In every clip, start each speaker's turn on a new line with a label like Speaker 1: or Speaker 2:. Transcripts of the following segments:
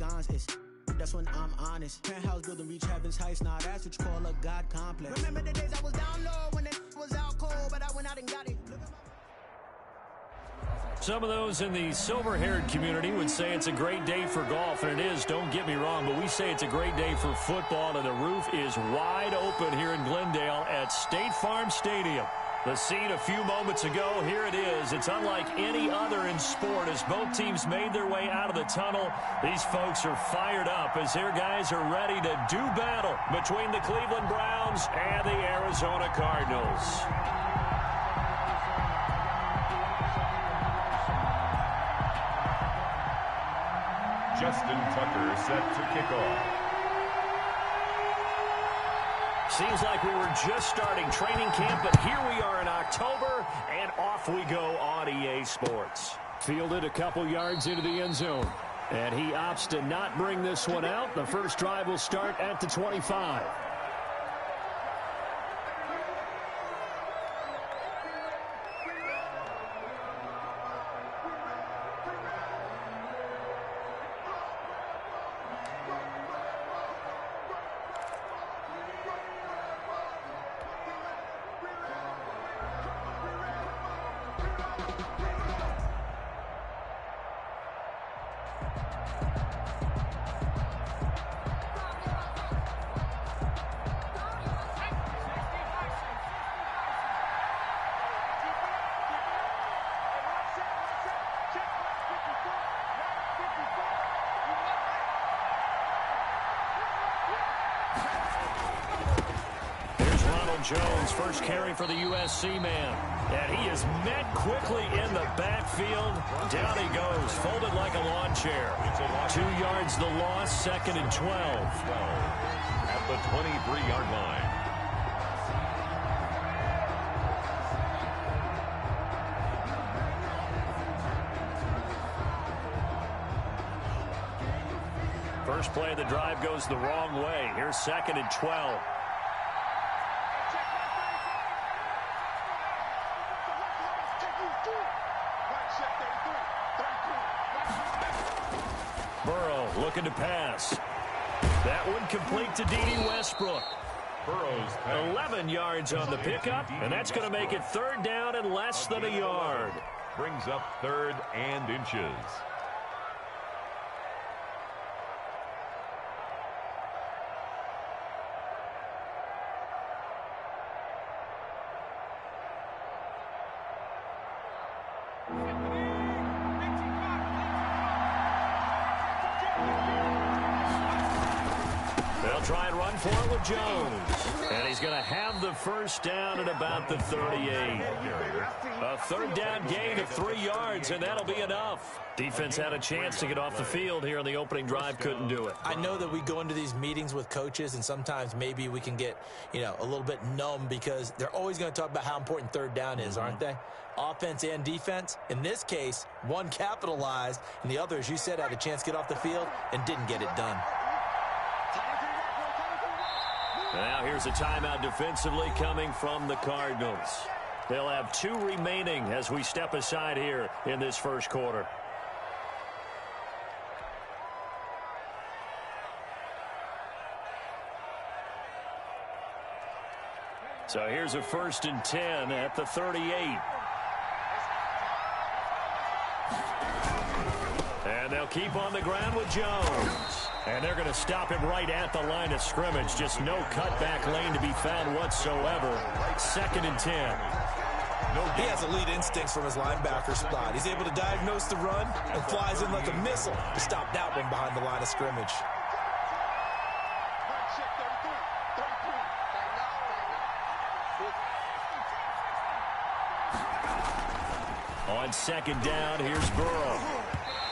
Speaker 1: Johns is. That's when I'm honest. Penthouse building, reach heaven's heights. Nah, that's what you call a God complex. Remember the days I was down low when it was out cold, but I went out and got it.
Speaker 2: Some of those in the silver-haired community would say it's a great day for golf, and it is, don't get me wrong, but we say it's a great day for football, and the roof is wide open here in Glendale at State Farm Stadium. The scene a few moments ago, here it is. It's unlike any other in sport as both teams made their way out of the tunnel. These folks are fired up as their guys are ready to do battle between the Cleveland Browns and the Arizona Cardinals.
Speaker 3: Justin Tucker set to kick off.
Speaker 2: Seems like we were just starting training camp, but here we are in October, and off we go on EA Sports. Fielded a couple yards into the end zone, and he opts to not bring this one out. The first drive will start at the 25. Jones, first carry for the USC man. And he is met quickly in the backfield. Down he goes, folded like a lawn chair. 2 yards the loss, second and 12.
Speaker 3: At the 23-yard line.
Speaker 2: First play of the drive goes the wrong way. Here's second and 12. Burrow looking to pass. That one complete to D.D. Westbrook.
Speaker 3: Burrow's
Speaker 2: 11 yards on the pickup, and that's going to make it third down and less than a yard.
Speaker 3: Brings up third and inches.
Speaker 2: Try and run for it with Jones. And he's going to have the first down at about the 38. A third down gain of 3 yards, and that'll be enough. Defense had a chance to get off the field here on the opening drive, couldn't do it.
Speaker 4: I know that we go into these meetings with coaches, and sometimes maybe we can get, a little bit numb because they're always going to talk about how important third down is, aren't they? Offense and defense. In this case, one capitalized, and the other, as you said, had a chance to get off the field and didn't get it done.
Speaker 2: Now here's a timeout defensively coming from the Cardinals. They'll have 2 remaining as we step aside here in this first quarter. So here's a 1st and 10 at the 38. And they'll keep on the ground with Jones. And they're going to stop him right at the line of scrimmage. Just no cutback lane to be found whatsoever. 2nd and 10.
Speaker 4: He has elite instincts from his linebacker spot. He's able to diagnose the run and flies in like a missile to stop that one behind the line of scrimmage.
Speaker 2: On 2nd down, here's Burrow.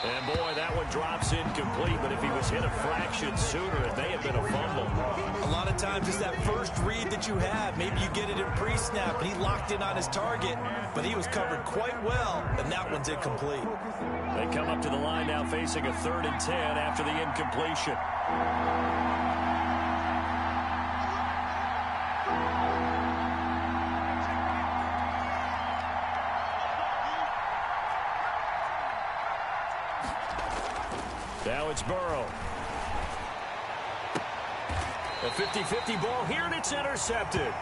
Speaker 2: And, boy, that one drops incomplete, but if he was hit a fraction sooner, it may have been a fumble.
Speaker 4: A lot of times it's that first read that you have. Maybe you get it in pre-snap, and he locked in on his target, but he was covered quite well, and that one's incomplete.
Speaker 2: They come up to the line now facing a 3rd and 10 after the incompletion. Now Now it's Burrow. A 50-50 ball here, and it's intercepted.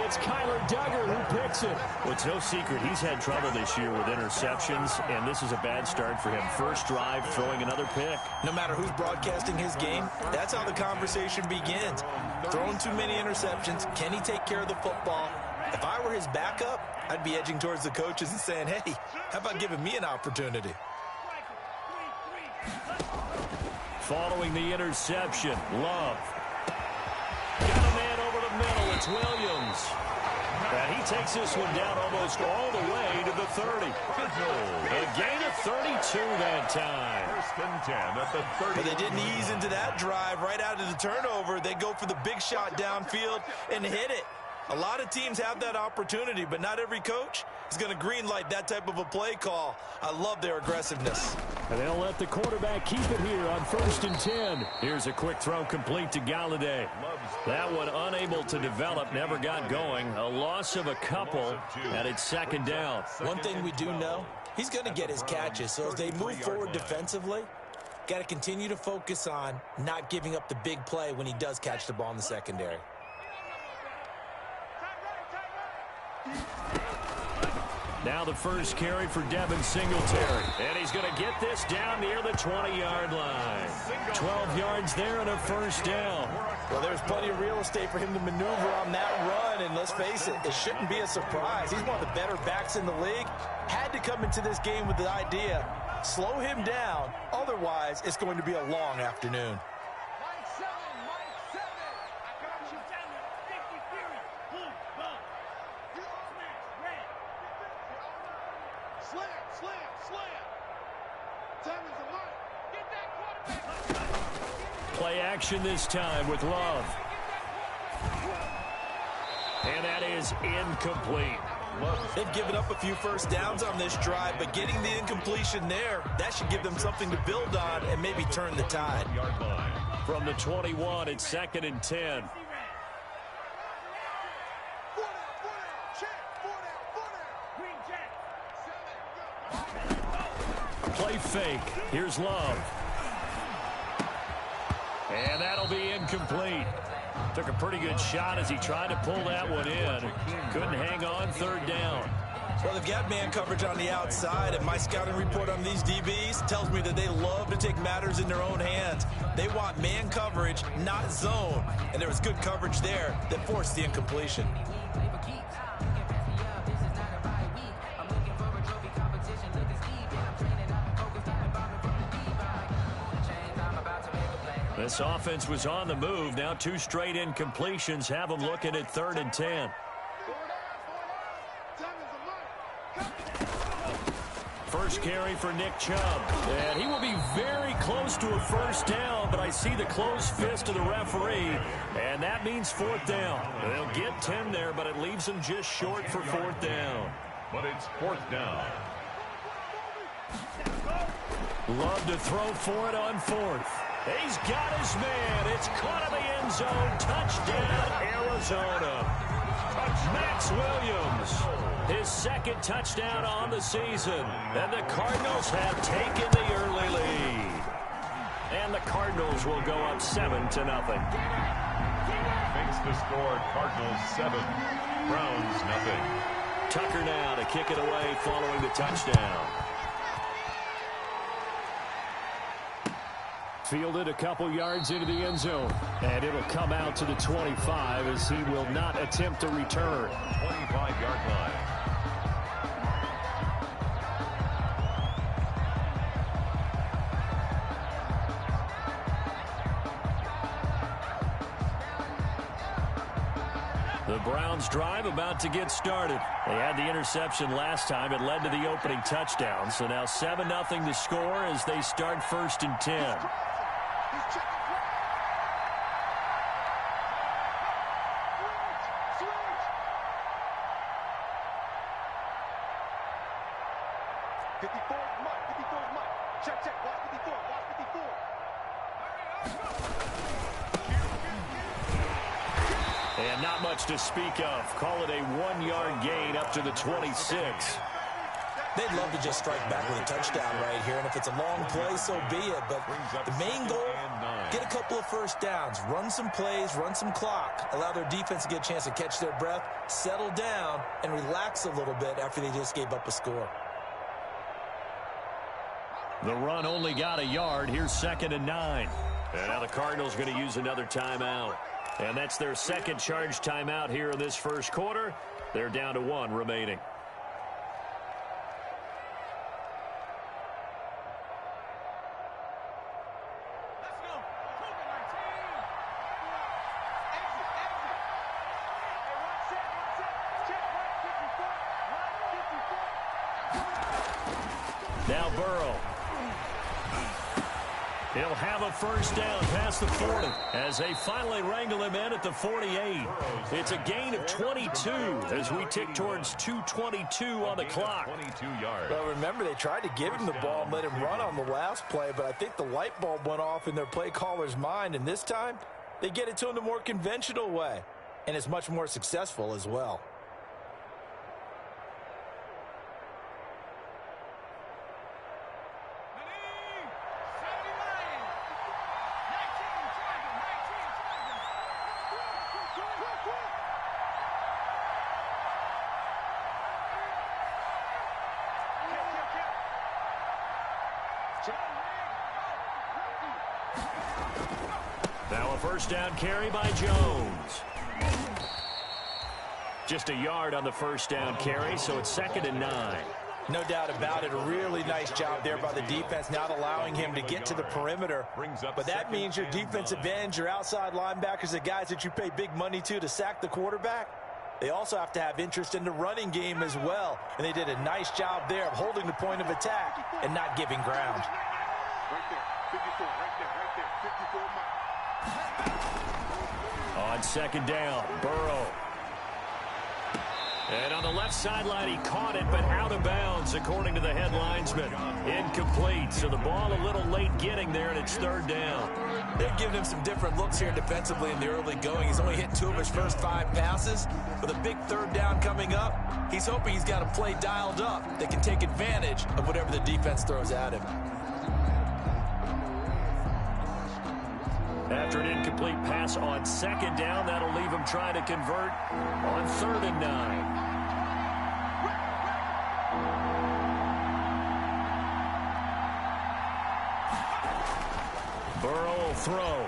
Speaker 2: It's Kyler Duggar who picks it. Well, it's no secret he's had trouble this year with interceptions, and this is a bad start for him. First drive, throwing another pick.
Speaker 4: No matter who's broadcasting his game, that's how the conversation begins. Throwing too many interceptions. Can he take care of the football? If I were his backup, I'd be edging towards the coaches and saying, hey, how about giving me an opportunity?
Speaker 2: Following the interception, Love. Got a man over the middle. It's Williams. And he takes this one down almost all the way to the 30. A gain of 32 that time.
Speaker 3: First and 10 at the 30.
Speaker 4: But they didn't ease into that drive right out of the turnover. They go for the big shot downfield and hit it. A lot of teams have that opportunity, but not every coach is going to greenlight that type of a play call. I love their aggressiveness.
Speaker 2: And they'll let the quarterback keep it here on 1st and 10. Here's a quick throw complete to Galladay. That one unable to develop, never got going. A loss of a couple, and it's 2nd down.
Speaker 4: One thing we do know, he's going to get his catches. So as they move forward defensively, got to continue to focus on not giving up the big play when he does catch the ball in the secondary.
Speaker 2: Now the first carry for Devin Singletary. And he's going to get this down near the 20-yard line. 12 yards there and a 1st down.
Speaker 4: Well, there's plenty of real estate for him to maneuver on that run. And let's face it, it shouldn't be a surprise. He's one of the better backs in the league. Had to come into this game with the idea, slow him down. Otherwise, it's going to be a long afternoon.
Speaker 2: Play action this time with Love. And that is incomplete.
Speaker 4: They've given up a few first downs on this drive, but getting the incompletion there, that should give them something to build on and maybe turn the tide.
Speaker 2: From the 21, it's 2nd and 10. Play fake. Here's Love. And that'll be incomplete. Took a pretty good shot as he tried to pull that one in. Couldn't hang on, 3rd down.
Speaker 4: Well, they've got man coverage on the outside, and my scouting report on these DBs tells me that they love to take matters in their own hands. They want man coverage, not zone. And there was good coverage there that forced the incompletion.
Speaker 2: This offense was on the move. Now 2 straight incompletions have them looking at 3rd and 10. First carry for Nick Chubb. And he will be very close to a 1st down, but I see the closed fist of the referee, and that means 4th down. They'll get 10 there, but it leaves them just short for 4th down.
Speaker 3: But it's 4th down.
Speaker 2: Love to throw for it on 4th. He's got his man. It's caught in the end zone. Touchdown, Arizona. Max Williams, his 2nd touchdown on the season. And the Cardinals have taken the early lead. And the Cardinals will go up 7-0.
Speaker 3: Makes the score Cardinals 7, Browns 0.
Speaker 2: Tucker now to kick it away following the touchdown. Fielded a couple yards into the end zone. And it'll come out to the 25 as he will not attempt a return.
Speaker 3: 25-yard line.
Speaker 2: The Browns drive about to get started. They had the interception last time. It led to the opening touchdown. So now 7-0 to score as they start 1st and 10. And not much to speak of. Call it a 1-yard gain up to the 26.
Speaker 4: They'd love to just strike back with a touchdown right here, and if it's a long play, so be it. But the main goal, get a couple of first downs, run some plays, run some clock, allow their defense to get a chance to catch their breath, settle down, and relax a little bit after they just gave up a score.
Speaker 2: The run only got a yard. Here's 2nd and 9. And now the Cardinals going to use another timeout. And that's their second charge timeout here in this first quarter. They're down to 1 remaining. Now Burrow. He'll have a first down past the 40 as they finally wrangle him in at the 48. It's a gain of 22 as we tick towards 2:22 on the clock.
Speaker 3: 22 yards.
Speaker 4: Well, remember, they tried to give him the ball and let him run on the last play, but I think the light bulb went off in their play caller's mind, and this time they get it to him the more conventional way, and it's much more successful as well.
Speaker 2: Now a first down carry by Jones. Just a yard on the first down carry, so it's 2nd and 9.
Speaker 4: No doubt about it. A really nice job there by the defense, not allowing him to get to the perimeter. But that means your defensive ends, your outside linebackers, the guys that you pay big money to sack the quarterback, they also have to have interest in the running game as well. And they did a nice job there of holding the point of attack and not giving ground.
Speaker 5: Right there, 54, right there, 54 miles.
Speaker 2: On 2nd down, Burrow. And on the left sideline, he caught it, but out of bounds, according to the head linesman. Incomplete, so the ball a little late getting there, and it's 3rd down.
Speaker 4: They're giving him some different looks here defensively in the early going. He's only hit 2 of his first 5 passes. With a big 3rd down coming up, he's hoping he's got a play dialed up that can take advantage of whatever the defense throws at him.
Speaker 2: After an incomplete pass on 2nd down, that'll leave him trying to convert on 3rd and 9. Burrow will throw.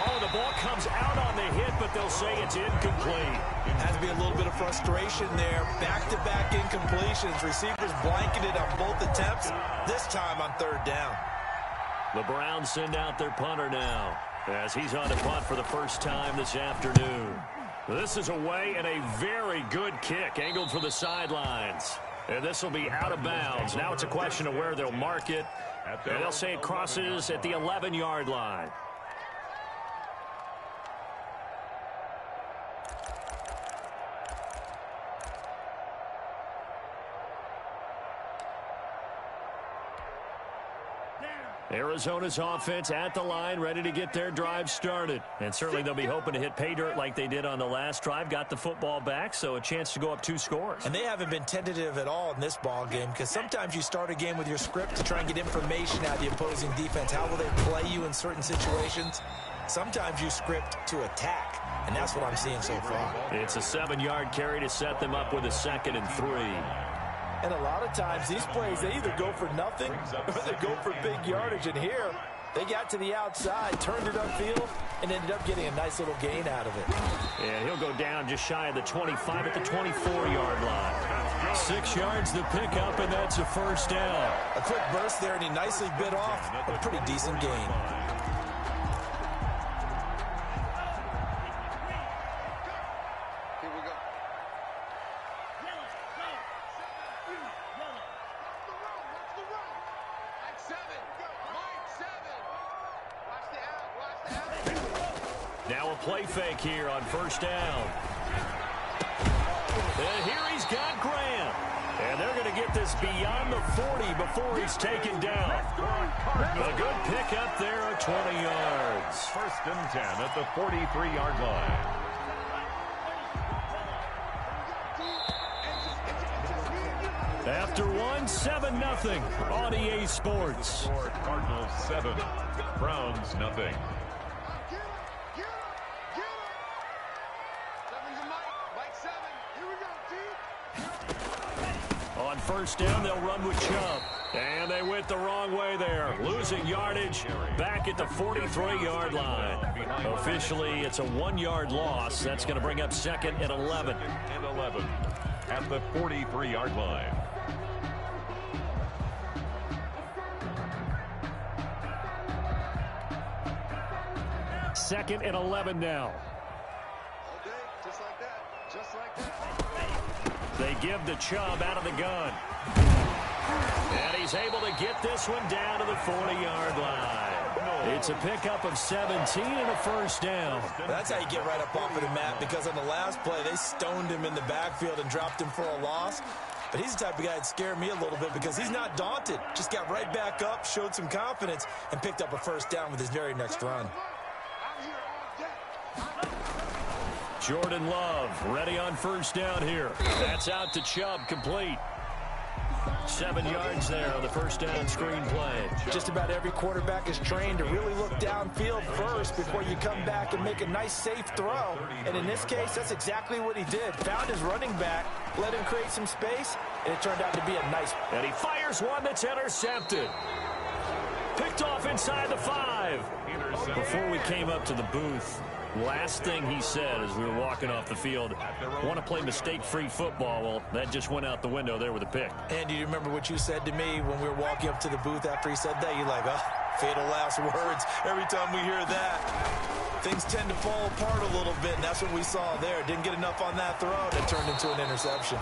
Speaker 2: Oh, the ball comes out on the hit, but they'll say it's incomplete.
Speaker 4: Has to be a little bit of frustration there. Back-to-back incompletions. Receivers blanketed on both attempts, this time on 3rd down.
Speaker 2: The Browns send out their punter now as he's on to punt for the first time this afternoon. This is away and a very good kick angled for the sidelines. And this will be out of bounds. Now it's a question of where they'll mark it. And they'll say it crosses at the 11-yard line. Arizona's offense at the line, ready to get their drive started. And certainly they'll be hoping to hit pay dirt like they did on the last drive. Got the football back, so a chance to go up 2 scores.
Speaker 4: And they haven't been tentative at all in this ball game, because sometimes you start a game with your script to try and get information out of the opposing defense. How will they play you in certain situations? Sometimes you script to attack, and that's what I'm seeing so far.
Speaker 2: It's a 7-yard carry to set them up with a 2nd and 3.
Speaker 4: And a lot of times these plays, they either go for nothing or they go for big yardage. And here, they got to the outside, turned it upfield, and ended up getting a nice little gain out of it.
Speaker 2: And he'll go down just shy of the 25 at the 24-yard line. 6 yards to pick up, and that's a first down.
Speaker 4: A quick burst there, and he nicely bit off a pretty decent gain.
Speaker 2: Now a play fake here on first down. And here he's got Graham. And they're going to get this beyond the 40 before he's taken down. A good pickup there at 20 yards.
Speaker 3: 1st and 10 at the 43-yard line.
Speaker 2: After one, 7-0 on EA Sports.
Speaker 3: Cardinals 7, Browns nothing.
Speaker 2: On first down, they'll run with Chubb. And they went the wrong way there. Losing yardage back at the 43-yard line. Officially, it's a 1-yard loss. That's going to bring up 2nd and 11.
Speaker 3: And 11 at the 43-yard line.
Speaker 2: Second and 11 now.
Speaker 5: Just like that. Just like that.
Speaker 2: They give the Chubb out of the gun. And he's able to get this one down to the 40-yard line. It's a pickup of 17 and a first down.
Speaker 4: That's how you get right up off of the mat, because on the last play, they stoned him in the backfield and dropped him for a loss. But he's the type of guy that scared me a little bit because he's not daunted. Just got right back up, showed some confidence, and picked up a first down with his very next run.
Speaker 2: Jordan Love ready on first down here. That's out to Chubb, complete. 7 yards there on the first down screen play.
Speaker 4: Just about every quarterback is trained to really look downfield first before you come back and make a nice, safe throw. And in this case, that's exactly what he did. Found his running back, let him create some space, and it turned out to be a nice.
Speaker 2: And he fires one that's intercepted. Picked off inside the 5. Before we came up to the booth, last thing he said as we were walking off the field, want to play mistake-free football. Well, that just went out the window there with a pick.
Speaker 4: And do you remember what you said to me when we were walking up to the booth after he said that? You're like, oh, fatal last words. Every time we hear that, things tend to fall apart a little bit, and that's what we saw there. Didn't get enough on that throw, and it turned into an interception.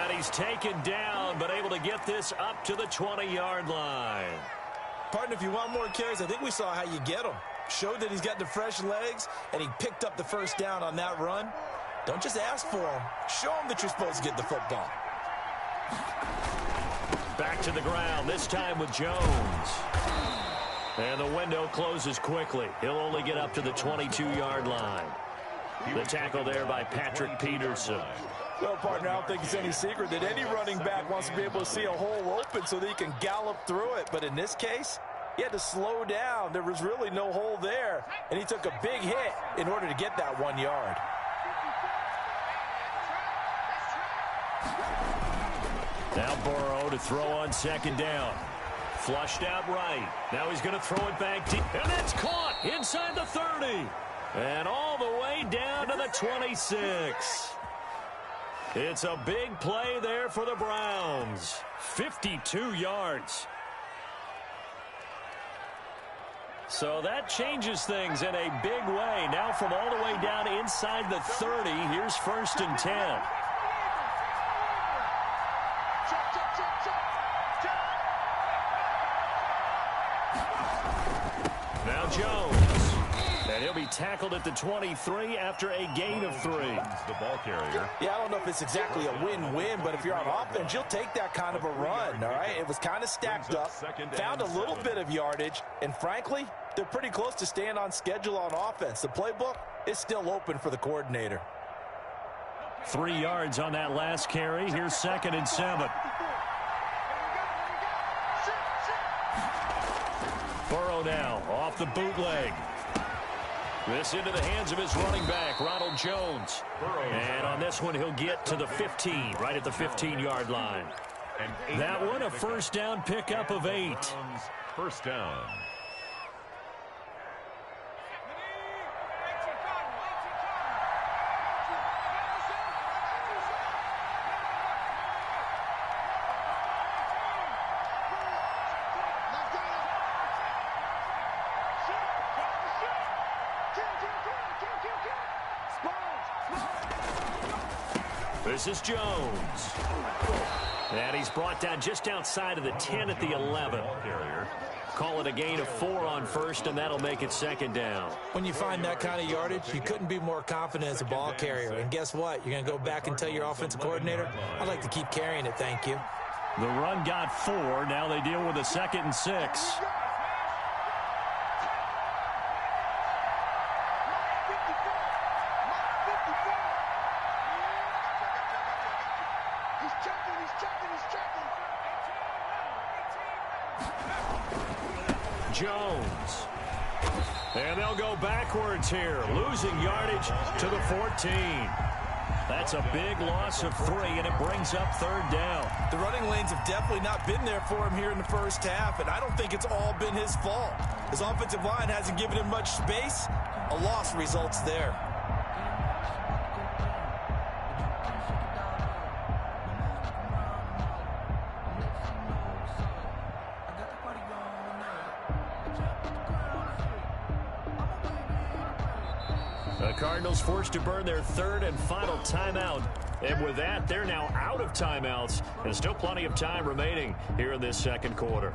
Speaker 2: And he's taken down, but able to get this up to the 20-yard line.
Speaker 4: Partner, if you want more carries, I think we saw how you get them. Showed that he's got the fresh legs, and he picked up the first down on that run. Don't just ask for him. Show him that you're supposed to get the football.
Speaker 2: Back to the ground, this time with Jones. And the window closes quickly. He'll only get up to the 22-yard line. The tackle there by Patrick Peterson.
Speaker 4: Well, partner, I don't think it's any secret that any running back wants to be able to see a hole open so that he can gallop through it. But in this case, he had to slow down. There was really no hole there, and he took a big hit in order to get that 1 yard.
Speaker 2: Now Burrow to throw on second down. Flushed out right. Now he's going to throw it back deep. And that's caught inside the 30. And all the way down to the 26. It's a big play there for the Browns. 52 yards. So that changes things in a big way. Now from all the way down inside the 30, here's 1st and 10. Now Jones. And he'll be tackled at the 23 after a gain of 3.
Speaker 3: The ball carrier.
Speaker 4: Yeah, I don't know if it's exactly a win-win, but if you're on offense, you'll take that kind of a run, all right? It was kind of stacked up, found a little bit of yardage, and frankly, they're pretty close to staying on schedule on offense. The playbook is still open for the coordinator.
Speaker 2: 3 yards on that last carry. Here's 2nd and 7. Burrow now off the bootleg. This into the hands of his running back, Ronald Jones. And on this one, he'll get to the 15, right at the 15-yard line. That one, a first down pickup of 8.
Speaker 3: First down.
Speaker 2: This is Jones. And he's brought down just outside of the 10 at the 11. Call it a gain of 4 on first, and that'll make it 2nd down.
Speaker 4: When you find that kind of yardage, you couldn't be more confident as a ball carrier. And guess what? You're going to go back and tell your offensive coordinator, I'd like to keep carrying it, thank you.
Speaker 2: The run got 4. Now they deal with a 2nd and 6.
Speaker 5: He's checking.
Speaker 2: Jones. And they'll go backwards here, losing yardage to the 14. That's a big loss of 3, and it brings up 3rd down.
Speaker 4: The running lanes have definitely not been there for him here in the first half, and I don't think it's all been his fault. His offensive line hasn't given him much space. A loss results there.
Speaker 2: The Cardinals forced to burn their 3rd and final timeout. And with that, they're now out of timeouts. And still plenty of time remaining here in this 2nd quarter.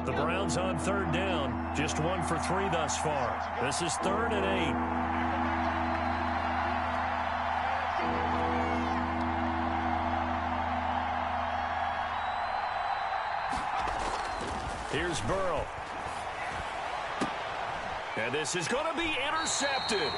Speaker 2: The Browns on 3rd down. Just 1 for 3 thus far. This is 3rd and 8. Here's Burrow. And this is going to be intercepted.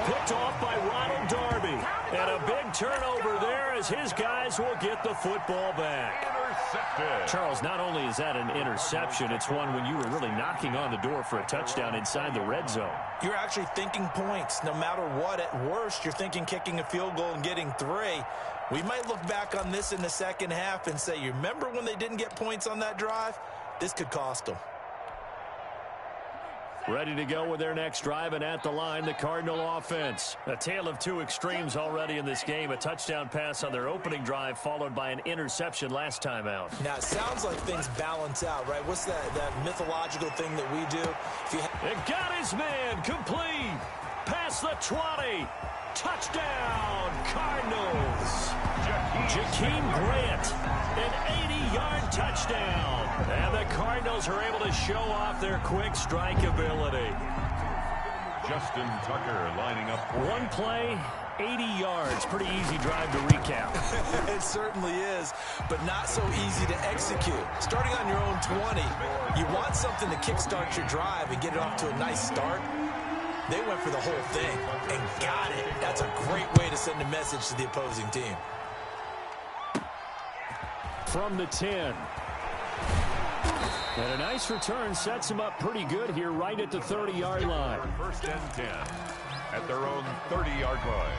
Speaker 2: Picked off by Ronald Darby. And a big turnover there as his guys will get the football back. Intercepted. Charles, not only is that an interception, it's one when you were really knocking on the door for a touchdown inside the red zone.
Speaker 4: You're actually thinking points. No matter what, at worst, you're thinking kicking a field goal and getting 3. We might look back on this in the second half and say, you remember when they didn't get points on that drive? This could cost them.
Speaker 2: Ready to go with their next drive, and at the line, the Cardinal offense. A tale of 2 extremes already in this game. A touchdown pass on their opening drive, followed by an interception last time out.
Speaker 4: Now, it sounds like things balance out, right? What's that mythological thing that we do?
Speaker 2: It got his man complete. Past the 20. Touchdown, Cardinals. Jakeem Grant, an 80-yard touchdown. And the Cardinals are able to show off their quick strike ability.
Speaker 3: Justin Tucker lining up for
Speaker 2: 1 play, 80 yards. Pretty easy drive to recap.
Speaker 4: It certainly is, but not so easy to execute. Starting on your own 20, you want something to kickstart your drive and get it off to a nice start. They went for the whole thing and got it. That's a great way to send a message to the opposing team.
Speaker 2: From the 10. And a nice return sets them up pretty good here right at the 30-yard line.
Speaker 3: 1st and 10 at their own 30-yard line.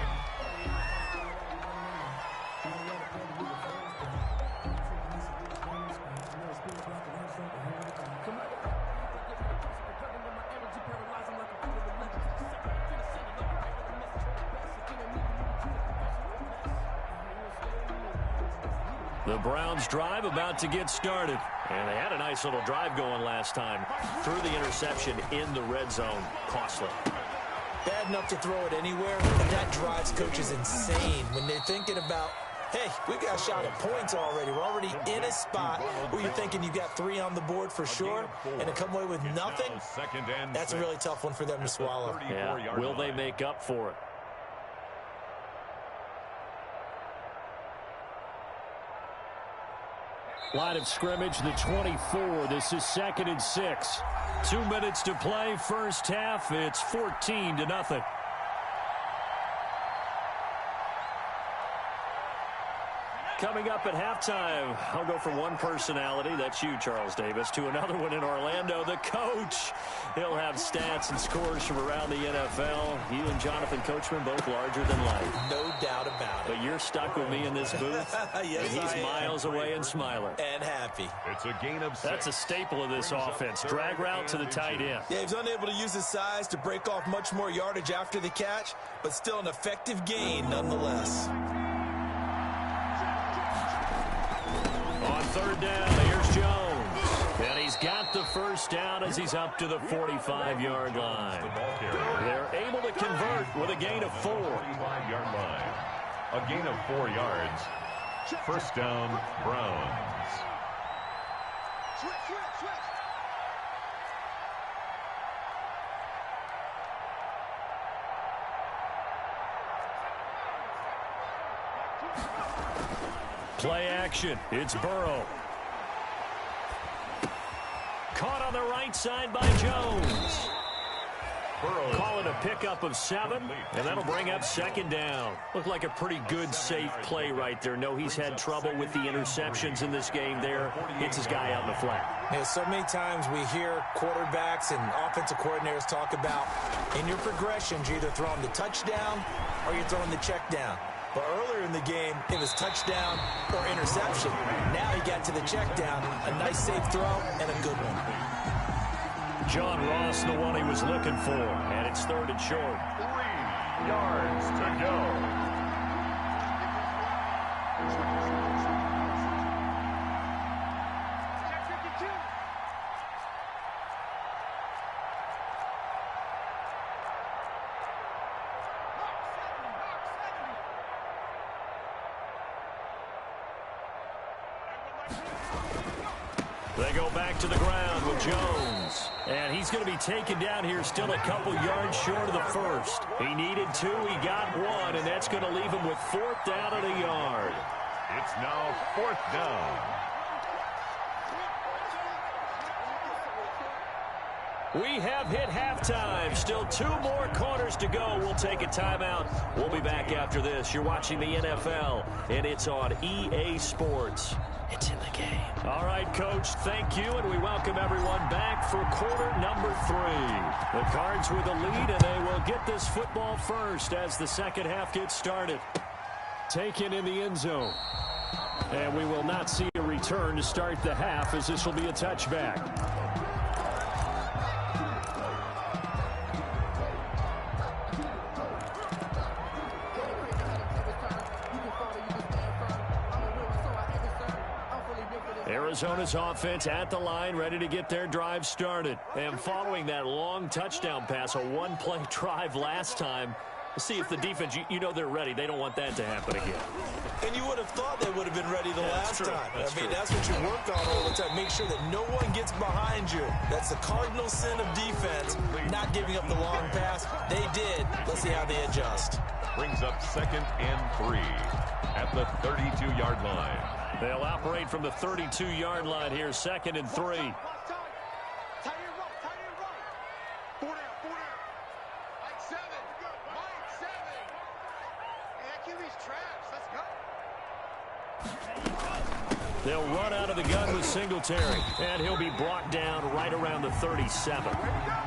Speaker 2: The Browns drive about to get started. And they had a nice little drive going last time. Threw the interception in the red zone. Costly.
Speaker 4: Bad enough to throw it anywhere, and that drives coaches insane when they're thinking about, hey, we got a shot at points already. We're already in a spot where you're thinking you got 3 on the board for sure, and to come away with nothing, that's a really tough one for them to swallow.
Speaker 2: Yeah. Will they make up for it? Line of scrimmage, the 24. This is 2nd and 6. 2 minutes to play. First half, it's 14-0. Coming up at halftime, I'll go from one personality, that's you, Charles Davis, to another one in Orlando, the coach. He'll have stats and scores from around the NFL. You and Jonathan Coachman, both larger than life.
Speaker 4: No doubt about it.
Speaker 2: But you're stuck with me in this booth.
Speaker 4: Yes,
Speaker 2: and he's miles away and smiling.
Speaker 4: And happy.
Speaker 3: It's a gain of 6.
Speaker 2: That's a staple of this offense. Drag route to the tight end.
Speaker 4: Yeah, he's unable to use his size to break off much more yardage after the catch, but still an effective gain nonetheless.
Speaker 2: On 3rd down, here's Jones. And he's got the first down as he's up to the 45-yard line. They're able to convert with a gain of 4.
Speaker 3: 45-yard line. A gain of 4 yards. 1st down, Browns.
Speaker 2: Play action. It's Burrow. Caught on the right side by Jones. Call it a pickup of 7, and that'll bring up 2nd down. Looked like a pretty good, safe play right there. No, he's had trouble with the interceptions in this game there. Hits his guy out in the flat.
Speaker 4: Yeah, so many times we hear quarterbacks and offensive coordinators talk about in your progressions, you're either throwing the touchdown or you're throwing the check down. But earlier in the game, it was touchdown or interception. Now he got to the check down, a nice safe throw, and a good one.
Speaker 2: John Ross, the one he was looking for, and it's 3rd and short.
Speaker 3: 3 yards to go.
Speaker 2: They go back to the ground with Jones. And he's going to be taken down here still a couple yards short of the first. He needed 2, he got 1, and that's going to leave him with 4th down and a yard.
Speaker 3: It's now 4th down.
Speaker 2: We have hit halftime. Still 2 more quarters to go. We'll take a timeout. We'll be back after this. You're watching the NFL, and it's on EA Sports. It's in the game. All right, Coach, thank you, and we welcome everyone back for quarter number 3. The Cards with the lead, and they will get this football first as the second half gets started. Taken in the end zone. And we will not see a return to start the half, as this will be a touchback. Arizona's offense at the line, ready to get their drive started. And following that long touchdown pass, a 1-play drive last time, see if the defense, you know they're ready. They don't want that to happen again.
Speaker 4: And you would have thought they would have been ready the last time. That's what you work on all the time. Make sure that no one gets behind you. That's the cardinal sin of defense, not giving up the long pass. They did. Let's see how they adjust.
Speaker 3: Brings up 2nd and 3 at the 32-yard line.
Speaker 2: They'll operate from the 32-yard line here, 2nd and 3. They'll run out of the gun with Singletary, and he'll be brought down right around the 37.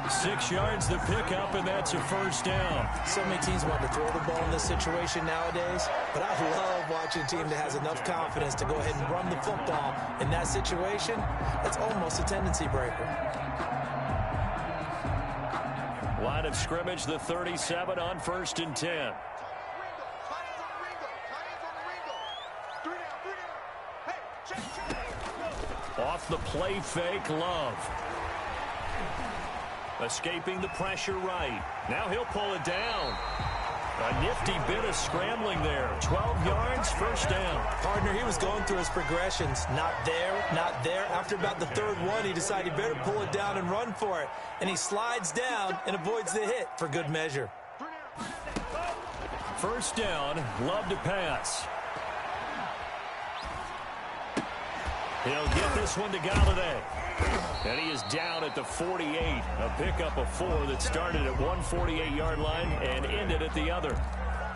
Speaker 2: 6 yards the pickup, and that's a 1st down.
Speaker 4: So many teams want to throw the ball in this situation nowadays, but I love watching a team that has enough confidence to go ahead and run the football. In that situation, it's almost a tendency breaker.
Speaker 2: Line of scrimmage, the 37 on 1st and 10. Off the play fake, Love. Escaping the pressure right. Now he'll pull it down. A nifty bit of scrambling there. 12 yards, 1st down.
Speaker 4: Partner, he was going through his progressions. Not there, not there. After about the 3rd one, he decided he better pull it down and run for it. And he slides down and avoids the hit for good measure.
Speaker 2: 1st down, Love to pass. He'll get this one to Galladay. And he is down at the 48. A pickup of 4 that started at 148-yard line and ended at the other.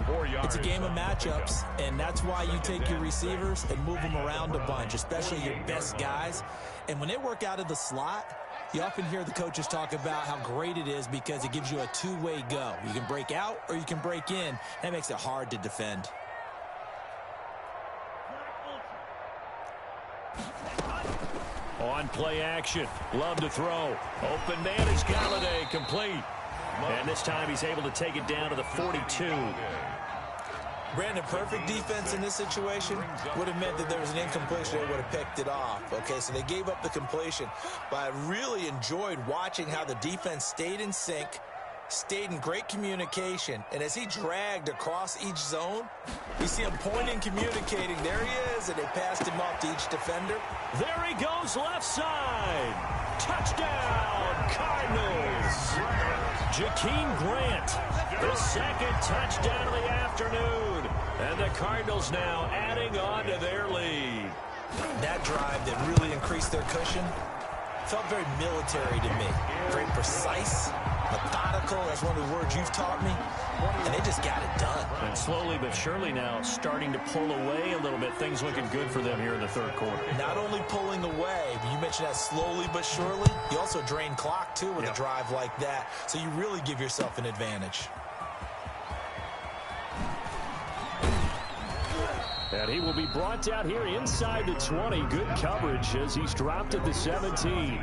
Speaker 3: 4 yards.
Speaker 4: It's a game of matchups, and that's why you take your receivers and move them around a bunch, especially your best guys. And when they work out of the slot, you often hear the coaches talk about how great it is because it gives you a two-way go. You can break out or you can break in. That makes it hard to defend.
Speaker 2: On play action. Love to throw. Open man is Galladay, complete. And this time he's able to take it down to the 42.
Speaker 4: Brandon, perfect defense in this situation would have meant that there was an incompletion. They would have picked it off. Okay, so they gave up the completion. But I really enjoyed watching how the defense stayed in sync, stayed in great communication. And as he dragged across each zone, you see him pointing, communicating. There he is, and they passed him off to each defender.
Speaker 2: There he goes, left side. Touchdown, Cardinals. Jakeem Grant, the 2nd touchdown of the afternoon. And the Cardinals now adding on to their lead.
Speaker 4: That drive that really increased their cushion felt very military to me. Very precise, methodical. That's one of the words you've taught me. And they just got it done.
Speaker 2: And slowly but surely now starting to pull away a little bit. Things looking good for them here in the third quarter.
Speaker 4: Not only pulling away, but you mentioned that slowly but surely. You also drain clock, too, with a drive like that. So you really give yourself an advantage.
Speaker 2: And he will be brought down here inside the 20. Good coverage as he's dropped at the 17.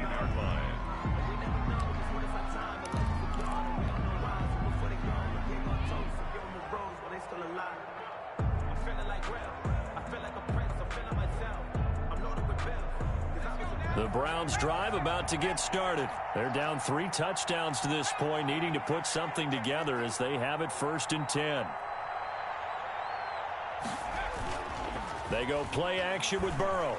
Speaker 2: The Browns drive about to get started. They're down 3 touchdowns to this point, needing to put something together as they have it 1st and 10. They go play action with Burrow.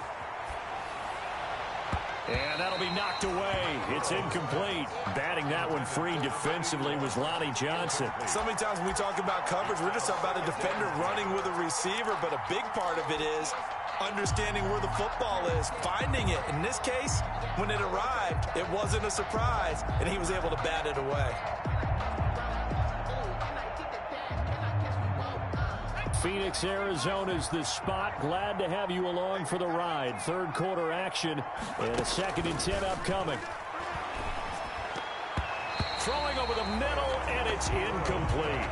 Speaker 2: And that'll be knocked away. It's incomplete. Batting that one free defensively was Lonnie Johnson.
Speaker 4: So many times when we talk about coverage, we're just talking about a defender running with a receiver, but a big part of it is understanding where the football is, finding it. In this case, when it arrived, it wasn't a surprise, and he was able to bat it away.
Speaker 2: Phoenix, Arizona's the spot. Glad to have you along for the ride. Third quarter action and a 2nd and 10 upcoming. Throwing over the middle, and it's incomplete.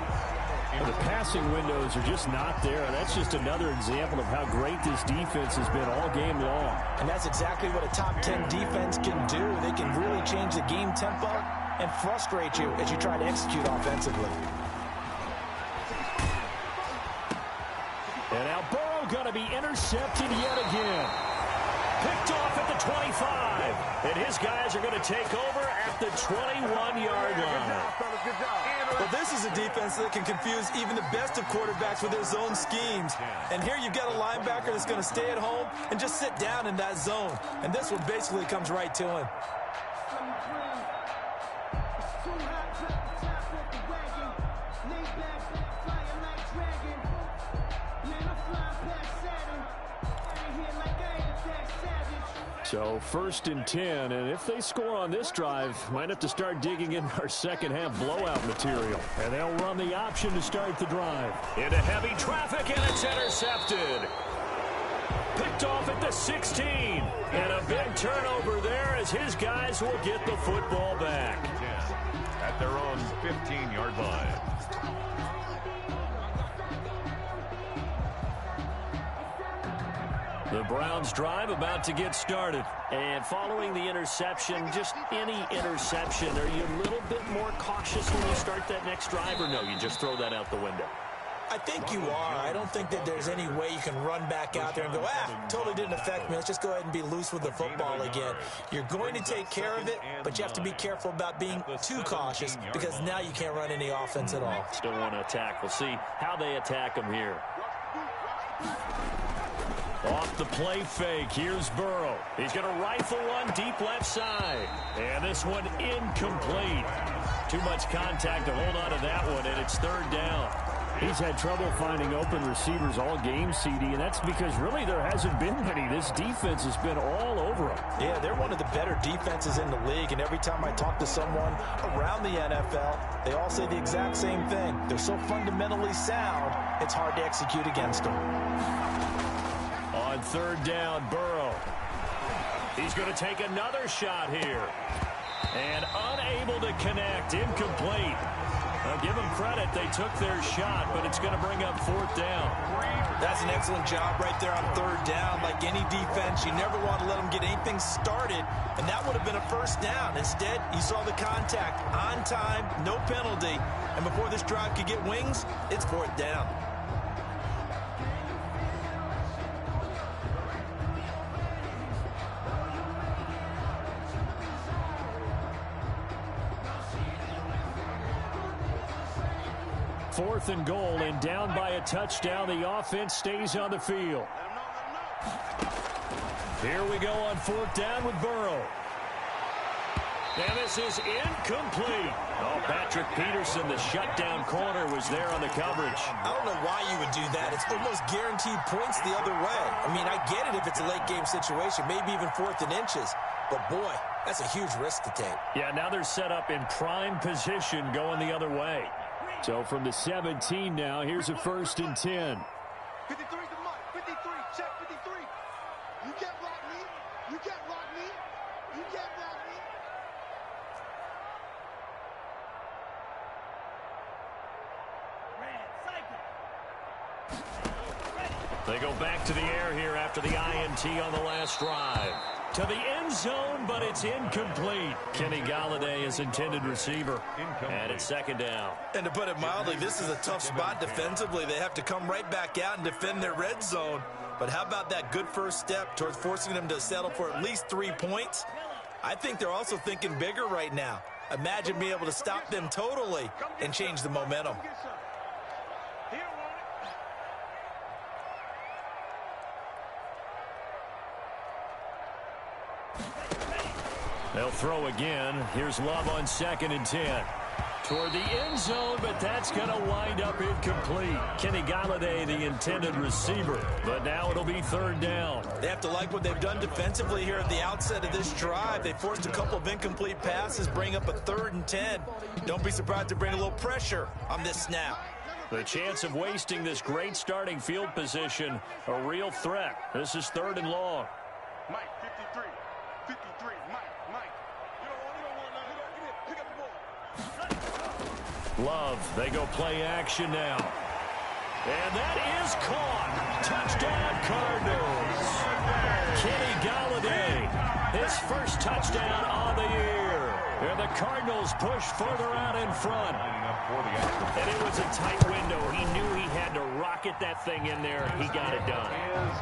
Speaker 2: The passing windows are just not there. That's just another example of how great this defense has been all game long.
Speaker 4: And that's exactly what a top 10 defense can do. They can really change the game tempo and frustrate you as you try to execute offensively.
Speaker 2: And now Burrow going to be intercepted yet again. Picked off at the 25. And his guys are going to take over at the 21-yard line.
Speaker 4: Well, this is a defense that can confuse even the best of quarterbacks with their zone schemes. And here you've got a linebacker that's going to stay at home and just sit down in that zone. And this one basically comes right to him.
Speaker 2: So 1st and 10, and if they score on this drive, might have to start digging in our second half blowout material. And they'll run the option to start the drive. Into heavy traffic, and it's intercepted. Picked off at the 16. And a big turnover there as his guys will get the football back.
Speaker 3: At their own 15-yard line.
Speaker 2: The Browns drive about to get started. And following the interception, just any interception, are you a little bit more cautious when you start that next drive, or no, you just throw that out the window?
Speaker 4: I think you are. I don't think that there's any way you can run back out there and go, totally didn't affect me. Let's just go ahead and be loose with the football again. You're going to take care of it, but you have to be careful about being too cautious because now you can't run any offense at all.
Speaker 2: Still want to attack. We'll see how they attack them here. Off the play fake, here's Burrow. He's going to rifle one deep left side. And this one incomplete. Too much contact to hold on to that one, and it's 3rd down. He's had trouble finding open receivers all game, CD, and that's because really there hasn't been many. This defense has been all over him.
Speaker 4: Yeah, they're one of the better defenses in the league, and every time I talk to someone around the NFL, they all say the exact same thing. They're so fundamentally sound, it's hard to execute against them.
Speaker 2: On 3rd down, Burrow. He's going to take another shot here. And unable to connect, incomplete. I'll give them credit, they took their shot, but it's going to bring up 4th down.
Speaker 4: That's an excellent job right there on 3rd down. Like any defense, you never want to let them get anything started, and that would have been a 1st down. Instead, you saw the contact on time, no penalty, and before this drive could get wings, it's 4th down.
Speaker 2: Fourth and goal, and down by a touchdown. The offense stays on the field. Here we go on 4th down with Burrow. And this is incomplete. Oh, Patrick Peterson, the shutdown corner, was there on the coverage.
Speaker 4: I don't know why you would do that. It's almost guaranteed points the other way. I mean, I get it if it's a late game situation, maybe even 4th and inches. but boy, that's a huge risk to take.
Speaker 2: Yeah, now they're set up in prime position going the other way. So from the 17 now, here's a 1st and 10.
Speaker 5: 53 is the mark. 53. Check 53. You can't rock me. You can't rock me. You can't rock me.
Speaker 2: They go back to the air here after the INT on the last drive. To the end zone, but it's incomplete. Kenny Galladay is intended receiver. And it's 2nd down.
Speaker 4: And to put it mildly, this is a tough spot defensively. They have to come right back out and defend their red zone. But how about that good first step towards forcing them to settle for at least 3 points? I think they're also thinking bigger right now. Imagine being able to stop them totally and change the momentum.
Speaker 2: They'll throw again. Here's Love on 2nd and 10. Toward the end zone, but that's going to wind up incomplete. Kenny Galladay, the intended receiver. But now it'll be 3rd down.
Speaker 4: They have to like what they've done defensively here at the outset of this drive. They forced a couple of incomplete passes, bring up a 3rd and 10. Don't be surprised to bring a little pressure on this snap.
Speaker 2: The chance of wasting this great starting field position, a real threat. This is 3rd and long.
Speaker 5: Mike, 53. 53. Mike. You don't want nothing. Pick up the ball.
Speaker 2: Love, they go play action now. And that is caught. Touchdown, Cardinals. Kenny Galladay, his first touchdown on the year. And the Cardinals push further out in front. And it was a tight window. He knew he had to rocket that thing in there. He got it done.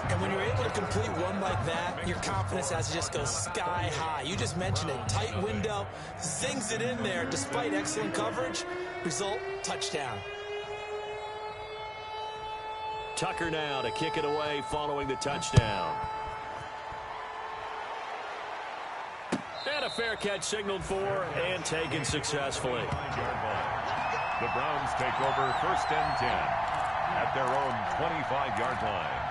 Speaker 4: And when you're able to complete one like that, your confidence has to just go sky high. You just mentioned it. Tight window, zings it in there despite excellent coverage. Result, touchdown.
Speaker 2: Tucker now to kick it away following the touchdown. And a fair catch signaled for and taken successfully.
Speaker 3: The Browns take over 1st and 10 at their own 25-yard line.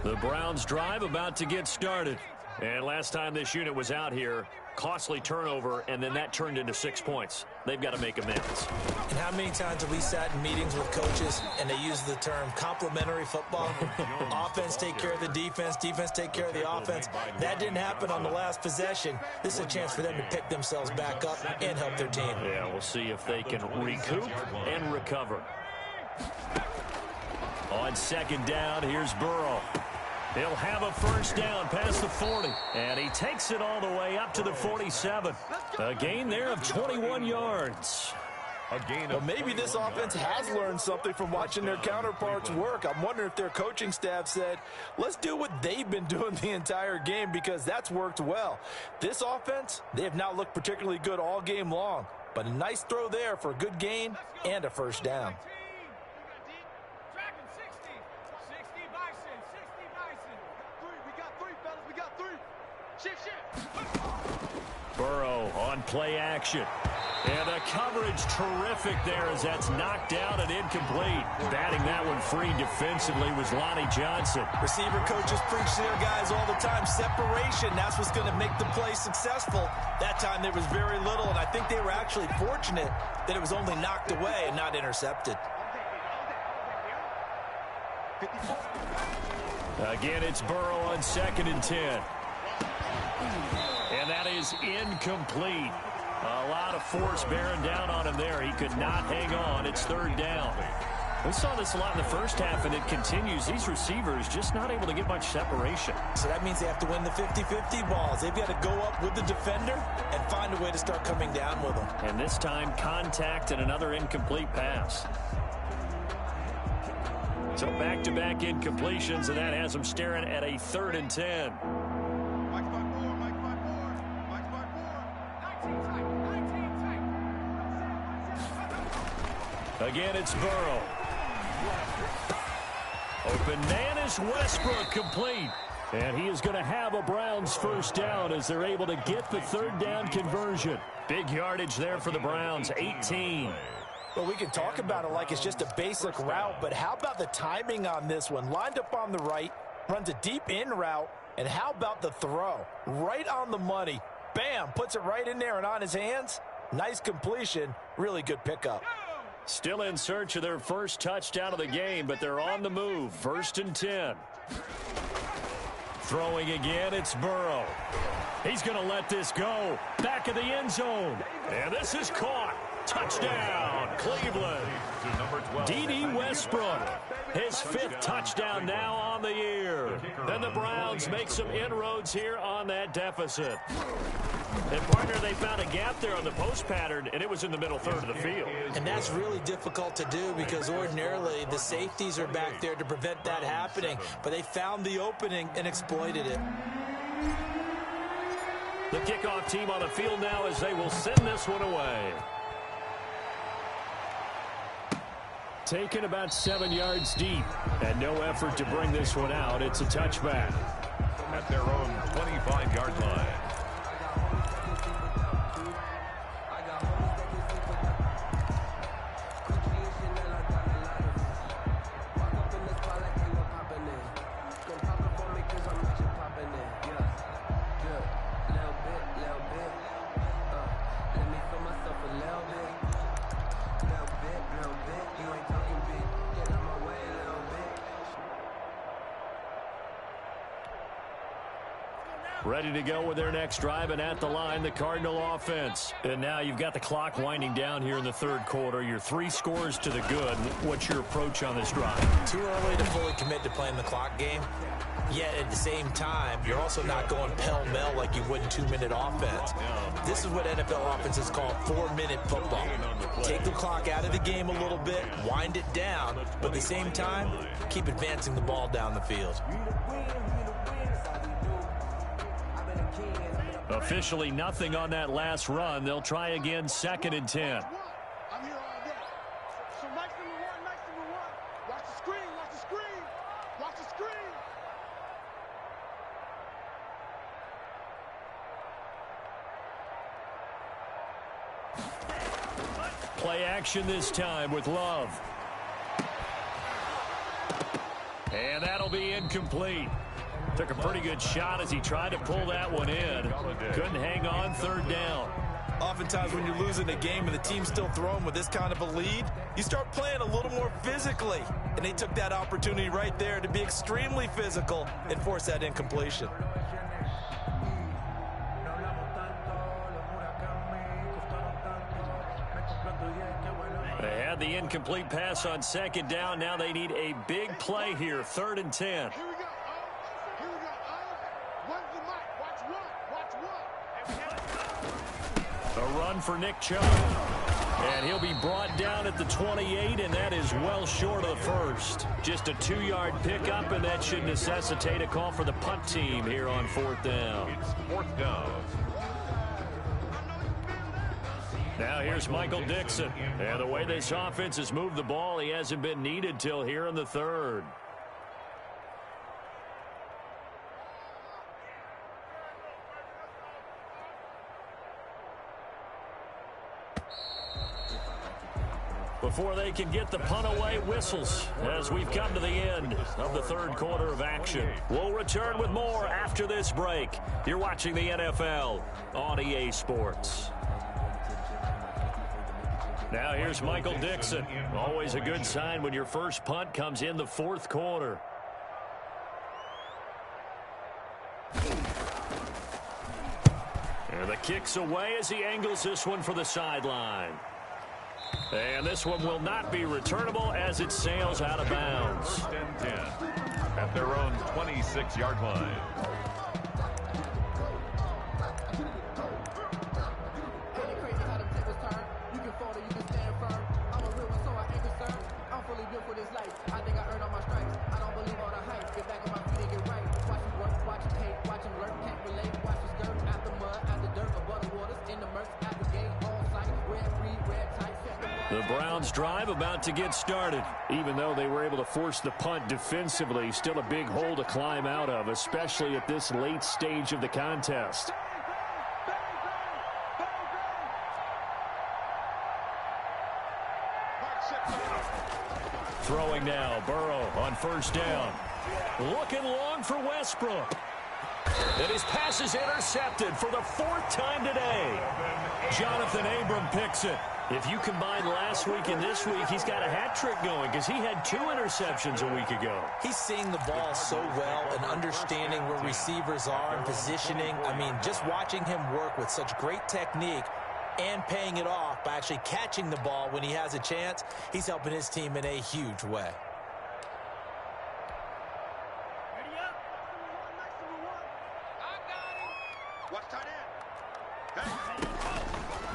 Speaker 2: The Browns drive about to get started. And last time this unit was out here, costly turnover, and then that turned into 6 points. They've got to make amends.
Speaker 4: And how many times have we sat in meetings with coaches and they use the term complementary football? Offense take care of the defense, defense take care of the offense. That didn't happen on the last possession. This is a chance for them to pick themselves back up and help their team.
Speaker 2: Yeah, we'll see if they can recoup and recover. On 2nd down, here's Burrow. He'll have a 1st down past the 40. And he takes it all the way up to the 47. A gain there of 21 yards.
Speaker 4: Well, maybe this offense has learned something from watching their counterparts work. I'm wondering if their coaching staff said, let's do what they've been doing the entire game, because that's worked well. This offense, they have not looked particularly good all game long. But a nice throw there for a good gain and a 1st down.
Speaker 2: Burrow on play action. And the coverage terrific there as that's knocked down and incomplete. Batting that one free defensively was Lonnie Johnson.
Speaker 4: Receiver coaches preach to their guys all the time. Separation, that's what's going to make the play successful. That time there was very little, and I think they were actually fortunate that it was only knocked away and not intercepted.
Speaker 2: Again, it's Burrow on 2nd and 10. And that is incomplete. A lot of force bearing down on him there. He could not hang on. It's 3rd down. We saw this a lot in the first half, and it continues. These receivers just not able to get much separation.
Speaker 4: So that means they have to win the 50-50 balls. They've got to go up with the defender and find a way to start coming down with them.
Speaker 2: And this time, contact and another incomplete pass. So back-to-back incompletions, and that has them staring at a 3rd and 10. Again, it's Burrow. Open man is Westbrook, complete. And he is going to have a Browns first down as they're able to get the third down conversion. Big yardage there for the Browns, 18.
Speaker 4: Well, we can talk about it like it's just a basic route, but how about the timing on this one? Lined up on the right, runs a deep in route, and how about the throw? Right on the money. Bam, puts it right in there and on his hands. Nice completion, really good pickup.
Speaker 2: Still in search of their first touchdown of the game, but they're on the move. 1st and 10. Throwing again, it's Burrow. He's going to let this go. Back of the end zone. And this is caught. Touchdown, Cleveland. D.D. Westbrook, his 5th touchdown now on the year. Then the Browns make some inroads here on that deficit. And, partner, they found a gap there on the post pattern, and it was in the middle third of the field.
Speaker 4: And that's really difficult to do because ordinarily the safeties are back there to prevent that happening. But they found the opening and exploited it.
Speaker 2: The kickoff team on the field now as they will send this one away. Taken about 7 yards deep, and no effort to bring this one out. It's a touchback.
Speaker 3: At their own 25-yard line.
Speaker 2: Ready to go with their next drive, and at the line, the Cardinal offense. And now you've got the clock winding down here in the third quarter. You're 3 scores to the good. What's your approach on this drive?
Speaker 4: Too early to fully commit to playing the clock game. Yet at the same time, you're also not going pell-mell like you would in 2-minute offense. This is what NFL offenses call 4-minute football. Take the clock out of the game a little bit, wind it down, but at the same time, keep advancing the ball down the field.
Speaker 2: Officially nothing on that last run. They'll try again, 2nd and 10.
Speaker 5: I'm here all day. So nice number one. Watch the screen, watch the screen. Watch the screen.
Speaker 2: Play action this time with Love. And that'll be incomplete. Took a pretty good shot as he tried to pull that one in. Couldn't hang on, 3rd down.
Speaker 4: Oftentimes when you're losing a game and the team's still throwing with this kind of a lead, you start playing a little more physically. And they took that opportunity right there to be extremely physical and force that incompletion.
Speaker 2: They had the incomplete pass on 2nd down. Now they need a big play here, 3rd and 10. A run for Nick Chubb. And he'll be brought down at the 28, and that is well short of the first. Just a 2-yard pickup, and that should necessitate a call for the punt team here on 4th down.
Speaker 3: It's 4th down.
Speaker 2: Now here's Michael Dixon. And the way this offense has moved the ball, he hasn't been needed till here in the 3rd. Before they can get the punt away, whistles as we've come to the end of the 3rd quarter of action. We'll return with more after this break. You're watching the NFL on EA Sports. Now here's Michael Dixon. Always a good sign when your first punt comes in the 4th quarter. And the kick's away as he angles this one for the sideline. And this one will not be returnable as it sails out of bounds.
Speaker 3: 1st and 10 at their own 26-yard line.
Speaker 2: The Browns drive about to get started. Even though they were able to force the punt defensively, still a big hole to climb out of, especially at this late stage of the contest. Throwing now, Burrow on first down. Looking long for Westbrook. And his pass is intercepted for the 4th time today. Jonathan Abram picks it. If you combine last week and this week, he's got a hat trick going because he had 2 interceptions a week ago.
Speaker 4: He's seeing the ball so well and understanding where receivers are and positioning. I mean, just watching him work with such great technique and paying it off by actually catching the ball when he has a chance, he's helping his team in a huge way.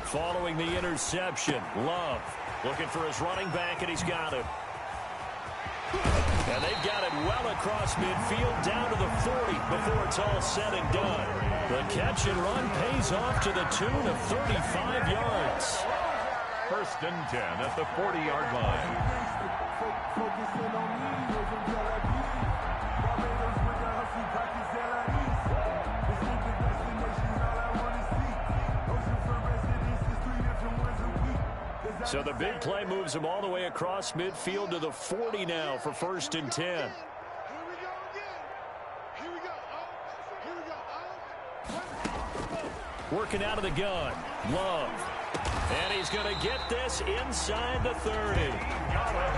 Speaker 2: Following the interception, Love looking for his running back, and he's got him. And they've got it well across midfield down to the 40 before it's all said and done. The catch and run pays off to the tune of 35 yards.
Speaker 3: 1st and 10 at the 40-yard line.
Speaker 2: So the big play moves him all the way across midfield to the 40 now for 1st and 10.
Speaker 5: Here we go again. Here we go.
Speaker 2: Working out of the gun, Love. And he's going to get this inside the 30.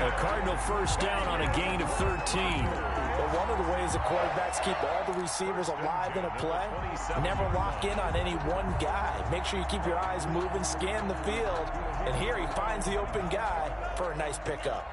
Speaker 2: A Cardinal first down on a gain of 13.
Speaker 4: But one of the ways the quarterbacks keep all the receivers alive in a play, never lock in on any one guy. Make sure you keep your eyes moving, scan the field, and here he finds the open guy for a nice pickup.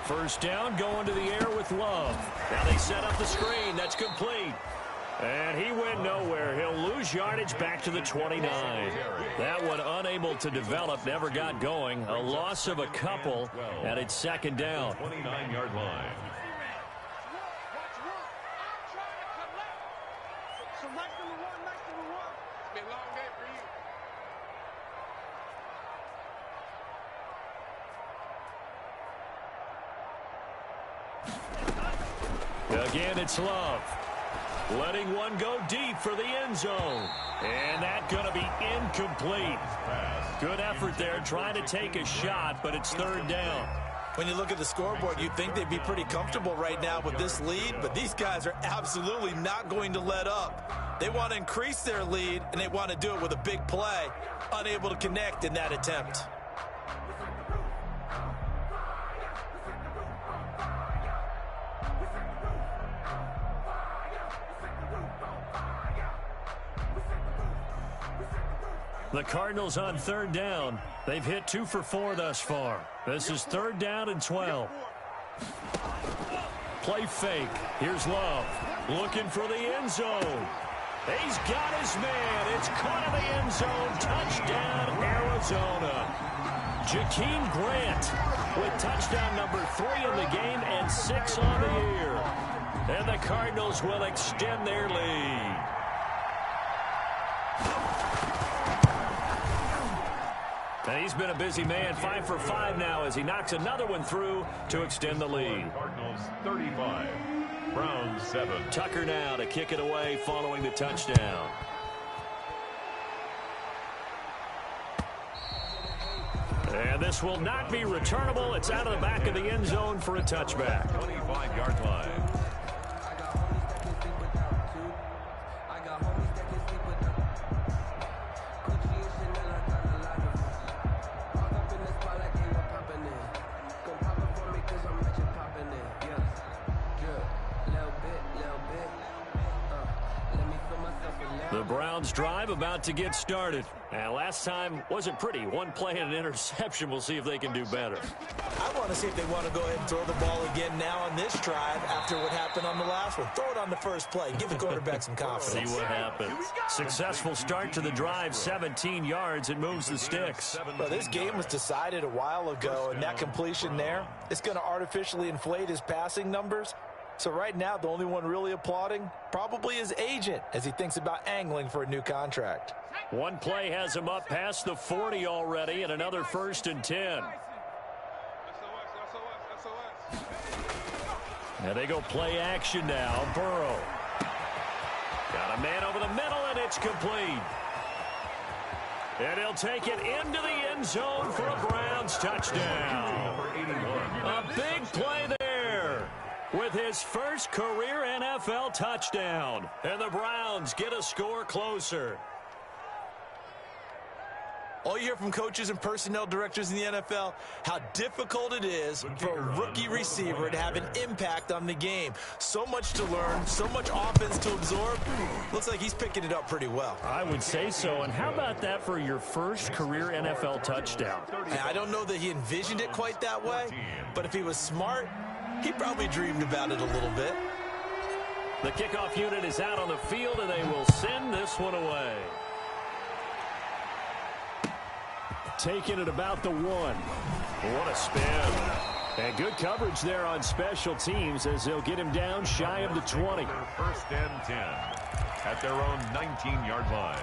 Speaker 2: First down, going to the air with Love. Now they set up the screen. That's complete. And he went nowhere. He'll lose yardage back to the 29. That one unable to develop, never got going. A loss of a couple, and it's 2nd down.
Speaker 3: 29-yard line.
Speaker 2: Again, it's Love. Letting one go deep for the end zone. And that's going to be incomplete. Good effort there, trying to take a shot, but it's 3rd down.
Speaker 4: When you look at the scoreboard, you'd think they'd be pretty comfortable right now with this lead, but these guys are absolutely not going to let up. They want to increase their lead, and they want to do it with a big play. Unable to connect in that attempt.
Speaker 2: The Cardinals on 3rd down. They've hit 2 for 4 thus far. This is 3rd down and 12. Play fake. Here's Love. Looking for the end zone. He's got his man. It's caught in the end zone. Touchdown, Arizona. Jakeem Grant with touchdown number 3 in the game and 6 on the year. And the Cardinals will extend their lead. And he's been a busy man, 5 for 5 now as he knocks another one through to extend the lead.
Speaker 3: Cardinals 35, Browns 7.
Speaker 2: Tucker now to kick it away following the touchdown. And this will not be returnable. It's out of the back of the end zone for a touchback.
Speaker 3: 25-yard line.
Speaker 2: The Browns drive about to get started. And last time wasn't pretty. One play and an interception. We'll see if they can do better.
Speaker 4: I want want to see if they want to go ahead and throw the ball again now on this drive after what happened on the last one. Throw it on the first play. Give the quarterback some confidence.
Speaker 2: See what happens. Successful start to the drive, 17 yards. It moves the sticks.
Speaker 4: Well, this game was decided a while ago, and that completion there, it's going to artificially inflate his passing numbers. So right now, the only one really applauding probably his agent as he thinks about angling for a new contract.
Speaker 2: One play has him up past the 40 already, and another 1st and 10. Now they go play action now. Burrow. Got a man over the middle, and it's complete. And he'll take it into the end zone for a Browns touchdown. A big play there with his first career NFL touchdown. And the Browns get a score closer.
Speaker 4: All you hear from coaches and personnel directors in the NFL, how difficult it is for a rookie receiver to have an impact on the game. So much to learn, so much offense to absorb. Looks like he's picking it up pretty well.
Speaker 2: I would say so. And how about that for your first career NFL touchdown?
Speaker 4: I don't know that he envisioned it quite that way, but if he was smart, he probably dreamed about it a little bit.
Speaker 2: The kickoff unit is out on the field, and they will send this one away. Taking it about the 1. What a spin. And good coverage there on special teams as they'll get him down shy of the 20.
Speaker 3: 1st and 10 at their own 19-yard line.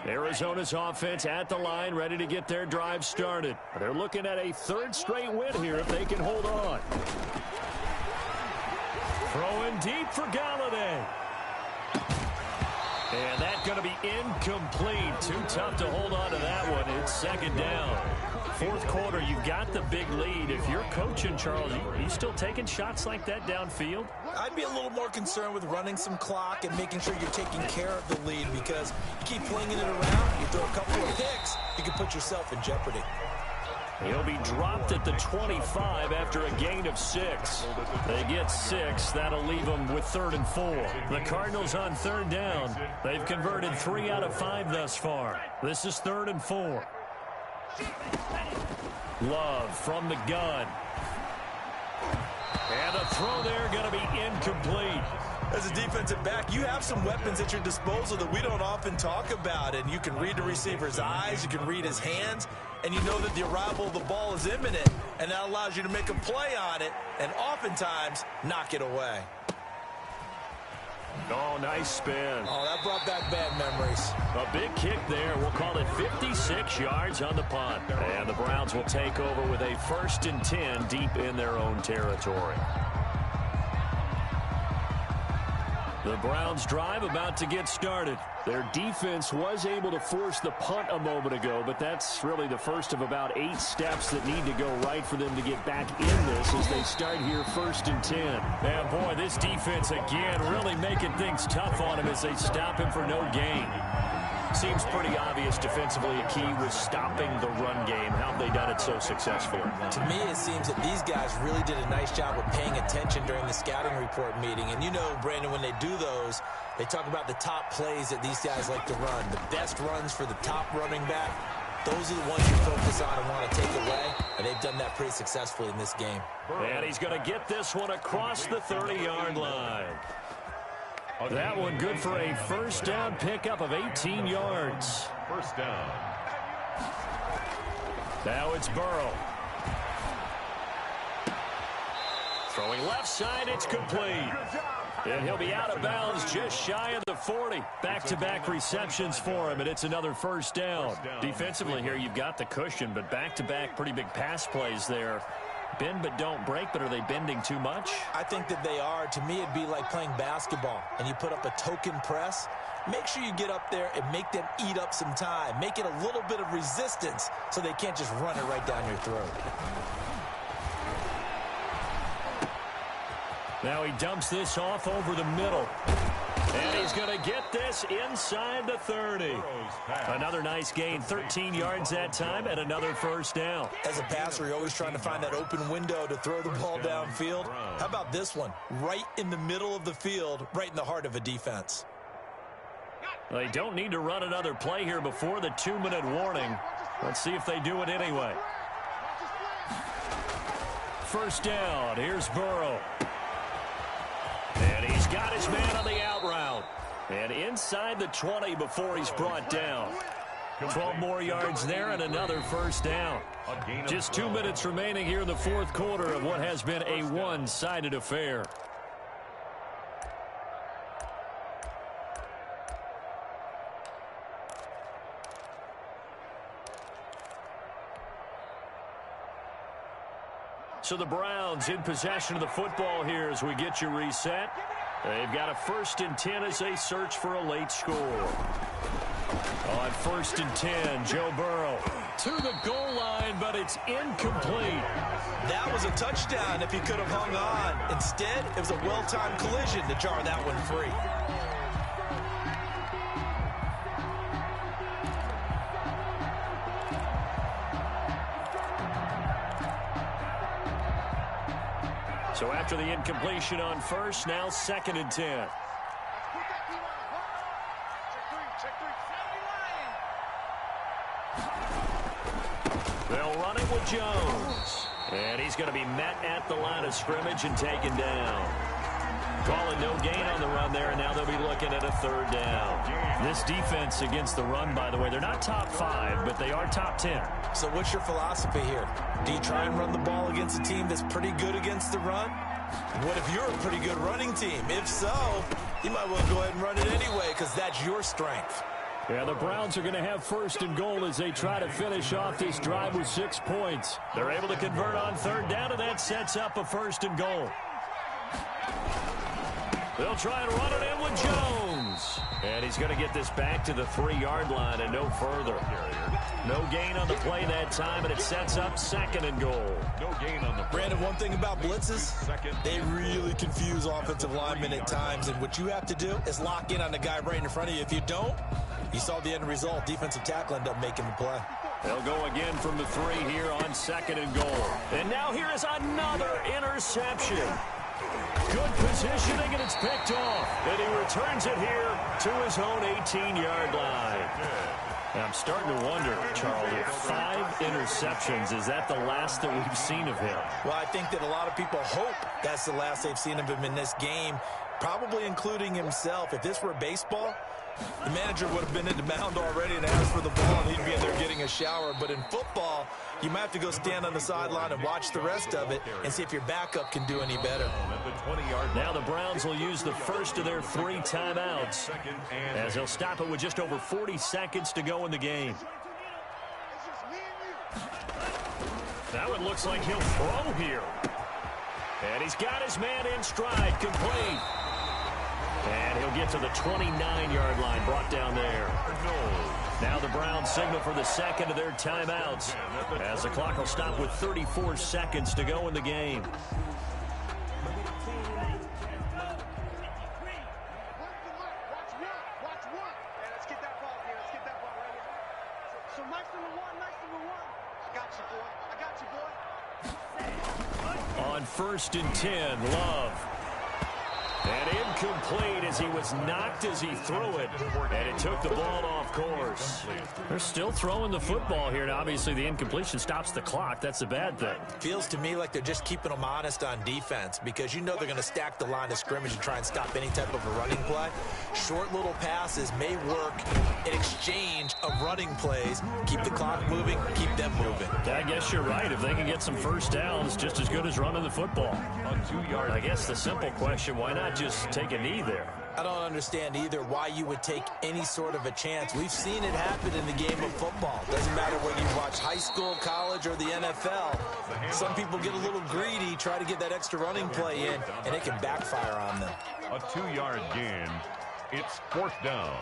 Speaker 2: Arizona's offense at the line, ready to get their drive started. They're looking at a 3rd straight win here if they can hold on. Throwing deep for Galladay. And that's going to be incomplete. Too tough to hold on to that one. It's 2nd down. 4th quarter, you've got the big lead. If you're coaching, Charles, are you still taking shots like that downfield?
Speaker 4: I'd be a little more concerned with running some clock and making sure you're taking care of the lead, because you keep flinging it around, you throw a couple of picks, you can put yourself in jeopardy.
Speaker 2: He'll be dropped at the 25 after a gain of 6. They get 6. That'll leave them with 3rd and 4. The Cardinals on 3rd down. They've converted 3 out of 5 thus far. This is 3rd and 4. Love from the gun. And the throw there going to be incomplete.
Speaker 4: As a defensive back, you have some weapons at your disposal that we don't often talk about. And you can read the receiver's eyes, you can read his hands, and you know that the arrival of the ball is imminent. And that allows you to make a play on it and oftentimes knock it away.
Speaker 2: Oh, nice spin.
Speaker 4: Oh, that brought back bad memories.
Speaker 2: A big kick there. We'll call it 56 yards on the punt. And the Browns will take over with a 1st and 10 deep in their own territory. The Browns drive about to get started. Their defense was able to force the punt a moment ago, but that's really the first of about 8 steps that need to go right for them to get back in this as they start here 1st and 10. And boy, this defense again really making things tough on him as they stop him for no gain. Seems pretty obvious defensively a key was stopping the run game. How have they done it so successfully?
Speaker 4: To me, it seems that these guys really did a nice job of paying attention during the scouting report meeting. And you know, Brandon, when they do those, they talk about the top plays that these guys like to run. The best runs for the top running back. Those are the ones you focus on and want to take away. And they've done that pretty successfully in this game.
Speaker 2: And he's going to get this one across the 30-yard line. That one good for a 1st down pickup of 18 yards.
Speaker 3: 1st down.
Speaker 2: Now it's Burrow. Throwing left side, it's complete. And he'll be out of bounds just shy of the 40. Back-to-back receptions for him, and it's another 1st down. Defensively here, you've got the cushion, but back-to-back pretty big pass plays there. Bend but don't break, but are they bending too much?
Speaker 4: I think that they are. To me, it'd be like playing basketball, and you put up a token press. Make sure you get up there and make them eat up some time. Make it a little bit of resistance so they can't just run it right down your throat.
Speaker 2: Now he dumps this off over the middle. And he's going to get this inside the 30. Another nice gain, 13 yards that time, and another first down.
Speaker 4: As a passer, you're always trying to find that open window to throw the ball downfield. How about this one? Right in the middle of the field, right in the heart of a defense.
Speaker 2: They don't need to run another play here before the 2-minute warning. Let's see if they do it anyway. First down. Here's Burrow. And he's got his man on the out route. And inside the 20 before he's brought down. 12 more yards there and another first down. Just 2 minutes remaining here in the fourth quarter of what has been a one-sided affair. So the Browns in possession of the football here as we get you reset. They've got a 1st and 10 as they search for a late score. On 1st and 10, Joe Burrow to the goal line, but it's incomplete.
Speaker 4: That was a touchdown if he could have hung on. Instead, it was a well-timed collision to jar that one free.
Speaker 2: So after the incompletion on 1st, now 2nd and 10. They'll run it with Jones. And he's going to be met at the line of scrimmage and taken down. Calling no gain on the run there, and now they'll be looking at a 3rd down. This defense against the run, by the way, they're not top 5, but they are top 10.
Speaker 4: So what's your philosophy here? Do you try and run the ball against a team that's pretty good against the run? What if you're a pretty good running team? If so, you might well go ahead and run it anyway because that's your strength.
Speaker 2: Yeah, the Browns are going to have 1st and goal as they try to finish off this drive with 6 points. They're able to convert on 3rd down, and that sets up a 1st and goal. They'll try and run it in with Jones. And he's going to get this back to the 3-yard line and no further. No gain on the play that time, and it sets up 2nd and goal.
Speaker 3: No gain on the play.
Speaker 4: Brandon, one thing about blitzes, they really confuse offensive linemen at times, and what you have to do is lock in on the guy right in front of you. If you don't, you saw the end result. Defensive tackle ended up making the play.
Speaker 2: They'll go again from the 3 here on 2nd and goal. And now here is another interception. Good positioning, and it's picked off. And he returns it here to his own 18-yard line. And I'm starting to wonder, Charles, if 5 interceptions, is that the last that we've seen of him?
Speaker 4: Well, I think that a lot of people hope that's the last they've seen of him in this game, probably including himself. If this were baseball, the manager would have been in the mound already and asked for the ball, and he'd be in there getting a shower. But in football, you might have to go stand on the sideline and watch the rest of it and see if your backup can do any better.
Speaker 2: Now the Browns will use the first of their 3 timeouts as they'll stop it with just over 40 seconds to go in the game. That one looks like he'll throw here. And he's got his man in stride, complete. And he'll get to the 29-yard line, brought down there. Now the Browns signal for the 2nd of their timeouts as the clock will stop with 34 seconds to go in the game. On 1st and 10, Love. And incomplete as he was knocked as he threw it. And it took the ball off course. They're still throwing the football here. Now, obviously, the incompletion stops the clock. That's a bad thing.
Speaker 4: Feels to me like they're just keeping them honest on defense because you know they're going to stack the line of scrimmage and try and stop any type of a running play. Short little passes may work in exchange of running plays. Keep the clock moving, keep them moving.
Speaker 2: I guess you're right. If they can get some first downs, just as good as running the football.
Speaker 3: On 2 yards.
Speaker 2: I guess the simple question, why not just take a knee there?
Speaker 4: I don't understand either why you would take any sort of a chance. We've seen it happen in the game of football. Doesn't matter whether you watch high school, college, or the NFL. Some people get a little greedy, try to get that extra running play in, and it can backfire on them.
Speaker 3: A 2-yard gain. It's 4th down.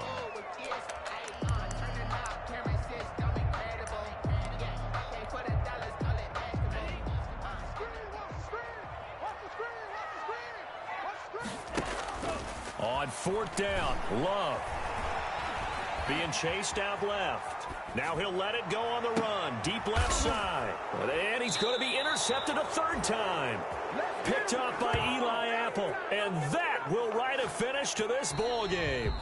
Speaker 2: On 4th down, Love being chased out left. Now he'll let it go on the run. Deep left side. And he's going to be intercepted a 3rd time. Picked off by Eli Apple. And that will write a finish to this ball game.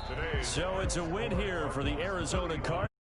Speaker 2: So it's a win here for the Arizona Cardinals.